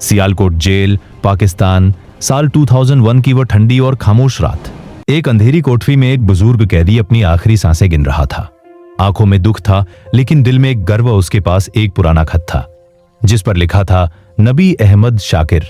Sialkot jail, Pakistan. साल 2001 की वह ठंडी और खामोश रात। एक अंधेरी कोठरी में एक बुजुर्ग कैदी अपनी आखिरी सांसें गिन रहा था। आंखों में दुख था, लेकिन दिल में एक गर्व। उसके पास एक पुराना खत था जिस पर लिखा था नबी अहमद शाकिर।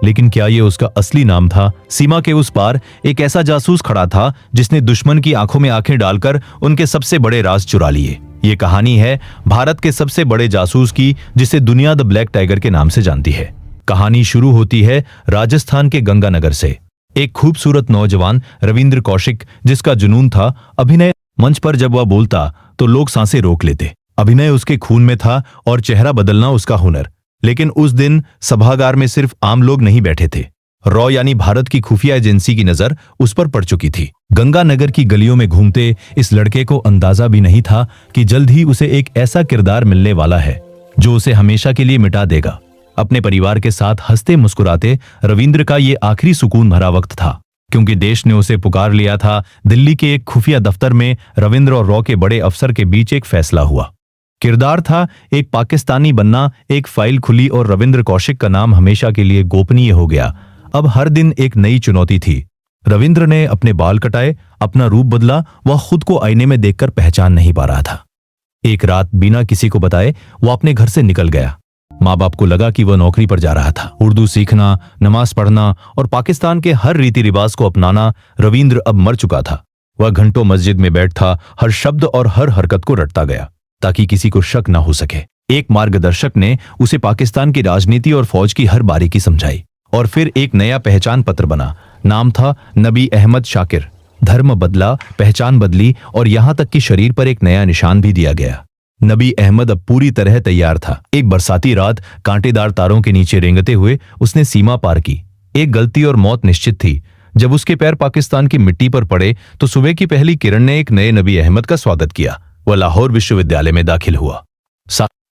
लेकिन क्या यह उसका असली नाम था? सीमा के उस पार एक ऐसा जासूस खड़ा था जिसने दुश्मन की आंखों में आंखें डालकर उनके सबसे बड़े राज चुरा लिए। ये कहानी है भारत के सबसे बड़े जासूस की, जिसे दुनिया द ब्लैक टाइगर के नाम से जानती है। कहानी शुरू होती है राजस्थान के गंगानगर से। एक खूबसूरत नौजवान रविंद्र कौशिक, जिसका जुनून था अभिनय। मंच पर जब वह बोलता तो लोग सांसें रोक लेते। अभिनय उसके खून में था और चेहरा बदलना उसका हुनर। लेकिन उस दिन सभागार में सिर्फ आम लोग नहीं बैठे थे। रॉ यानी भारत की खुफिया एजेंसी की नजर उस पर पड़ चुकी थी। गंगानगर की गलियों में घूमते इस लड़के को अंदाजा भी नहीं था कि जल्द ही उसे एक ऐसा किरदार मिलने वाला है जो उसे हमेशा के लिए मिटा देगा। अपने परिवार के साथ हंसते मुस्कुराते रविंद्र का ये आखिरी सुकून भरा वक्त था, क्योंकि देश ने उसे पुकार लिया था। दिल्ली के एक खुफिया दफ्तर में रविंद्र और रॉ के बड़े अफसर के बीच एक फैसला हुआ। किरदार था एक पाकिस्तानी बनना। एक फाइल खुली और रविंद्र कौशिक का नाम हमेशा के लिए गोपनीय हो गया। अब हर दिन एक नई चुनौती थी। रविंद्र ने अपने बाल कटाए, अपना रूप बदला। वह खुद को आईने में देखकर पहचान नहीं पा रहा था। एक रात बिना किसी को बताए वो अपने घर से निकल गया। माँ बाप को लगा कि वह नौकरी पर जा रहा था। उर्दू सीखना, नमाज पढ़ना और पाकिस्तान के हर रीति रिवाज को अपनाना रविंद्र अब मर चुका था। वह घंटों मस्जिद में बैठा, हर शब्द और हर हरकत को रटता गया ताकि किसी को शक ना हो सके। एक मार्गदर्शक ने उसे पाकिस्तान की राजनीति और फौज की हर बारीकी समझाई और फिर एक नया पहचान पत्र बना। नाम था नबी अहमद शाकिर। धर्म बदला, पहचान बदली और यहां तक कि शरीर पर एक नया निशान भी दिया गया। नबी अहमद अब पूरी तरह तैयार था। एक बरसाती रात कांटेदार तारों के नीचे रेंगते हुए उसने सीमा पार की। एक गलती और मौत निश्चित थी। जब उसके पैर पाकिस्तान की मिट्टी पर पड़े तो सुबह की पहली किरण ने एक नए नबी अहमद का स्वागत किया। वह लाहौर विश्वविद्यालय में दाखिल हुआ।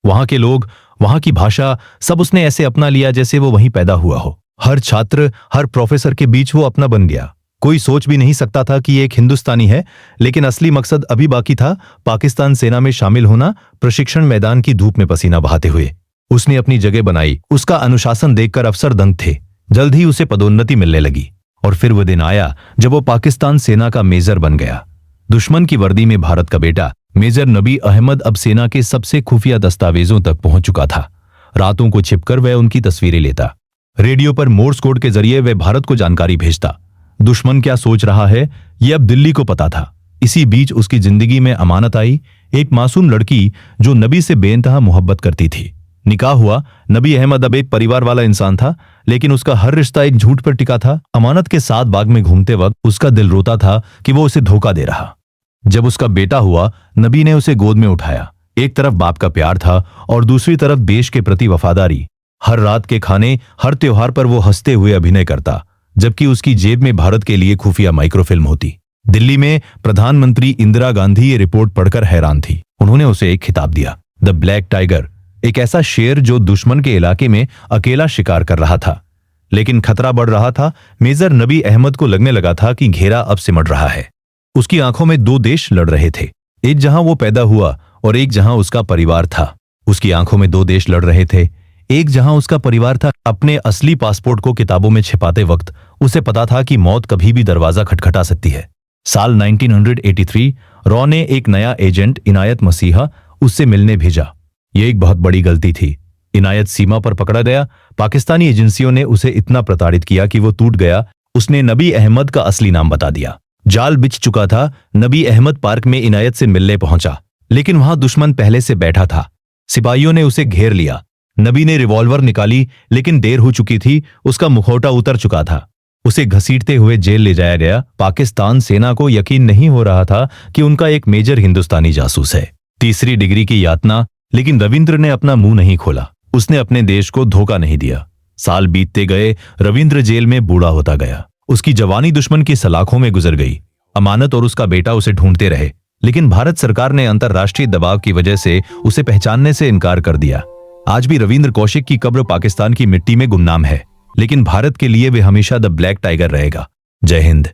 वहां के लोग, वहां की भाषा, सब उसने ऐसे अपना लिया जैसे वो वहीं पैदा हुआ हो। हर छात्र, हर प्रोफेसर के बीच वो अपना बन गया। कोई सोच भी नहीं सकता था कि ये एक हिंदुस्तानी है, लेकिन असली मकसद अभी बाकी था। पाकिस्तान सेना में शामिल होना। प्रशिक्षण मैदान की धूप में पसीना बहाते हुए उसने अपनी जगह बनाई। उसका अनुशासन देखकर अफसर दंग थे। जल्द ही उसे पदोन्नति मिलने लगी और फिर वो दिन आया जब वो पाकिस्तान सेना का मेजर बन गया। दुश्मन की वर्दी में भारत का बेटा मेजर नबी अहमद अब सेना के सबसे खुफिया दस्तावेजों तक पहुंच चुका था। रातों को छिपकर वह उनकी तस्वीरें लेता। रेडियो पर मोर्स कोड के जरिए वह भारत को जानकारी भेजता। दुश्मन क्या सोच रहा है यह अब दिल्ली को पता था। इसी बीच उसकी जिंदगी में अमानत आई, एक मासूम लड़की जो नबी से बेइंतहा मोहब्बत करती थी। निकाह हुआ। नबी अहमद अब एक परिवार वाला इंसान था, लेकिन उसका हर रिश्ता एक झूठ पर टिका था। अमानत के साथ बाग में घूमते वक्त उसका दिल रोता था कि वो उसे धोखा दे रहा। जब उसका बेटा हुआ, नबी ने उसे गोद में उठाया। एक तरफ बाप का प्यार था और दूसरी तरफ देश के प्रति वफादारी। हर रात के खाने, हर त्योहार पर वो हंसते हुए अभिनय करता, जबकि उसकी जेब में भारत के लिए खुफिया माइक्रोफिल्म होती। दिल्ली में प्रधानमंत्री इंदिरा गांधी ये रिपोर्ट पढ़कर हैरान थी। उन्होंने उसे एक खिताब दिया, द ब्लैक टाइगर, एक ऐसा शेर जो दुश्मन के इलाके में अकेला शिकार कर रहा था। लेकिन खतरा बढ़ रहा था। मेजर नबी अहमद को लगने लगा था कि घेरा अब सिमट रहा है। उसकी आंखों में दो देश लड़ रहे थे, एक जहां वो पैदा हुआ और एक जहां उसका परिवार था। उसकी आंखों में दो देश लड़ रहे थे, एक जहां उसका परिवार था। अपने असली पासपोर्ट को किताबों में छिपाते वक्त उसे पता था कि मौत कभी भी दरवाजा खटखटा सकती है। साल 1983 रॉ ने एक नया एजेंट इनायत मसीहा उससे मिलने भेजा। यह एक बहुत बड़ी गलती थी। इनायत सीमा पर पकड़ा गया। पाकिस्तानी एजेंसियों ने उसे इतना प्रताड़ित किया कि वो टूट गया। उसने नबी अहमद का असली नाम बता दिया। जाल बिछ चुका था। नबी अहमद पार्क में इनायत से मिलने पहुंचा, लेकिन वहां दुश्मन पहले से बैठा था। सिपाहियों ने उसे घेर लिया। नबी ने रिवॉल्वर निकाली, लेकिन देर हो चुकी थी। उसका मुखौटा उतर चुका था। उसे घसीटते हुए जेल ले जाया गया। पाकिस्तान सेना को यकीन नहीं हो रहा था कि उनका एक मेजर हिंदुस्तानी जासूस है। तीसरी डिग्री की यातना, लेकिन रविंद्र ने अपना मुंह नहीं खोला। उसने अपने देश को धोखा नहीं दिया। साल बीतते गए। रविंद्र जेल में बूढ़ा होता गया। उसकी जवानी दुश्मन की सलाखों में गुजर गई। अमानत और उसका बेटा उसे ढूंढते रहे, लेकिन भारत सरकार ने अंतर्राष्ट्रीय दबाव की वजह से उसे पहचानने से इनकार कर दिया। आज भी रविंद्र कौशिक की कब्र पाकिस्तान की मिट्टी में गुमनाम है, लेकिन भारत के लिए वे हमेशा द ब्लैक टाइगर रहेगा। जय हिंद।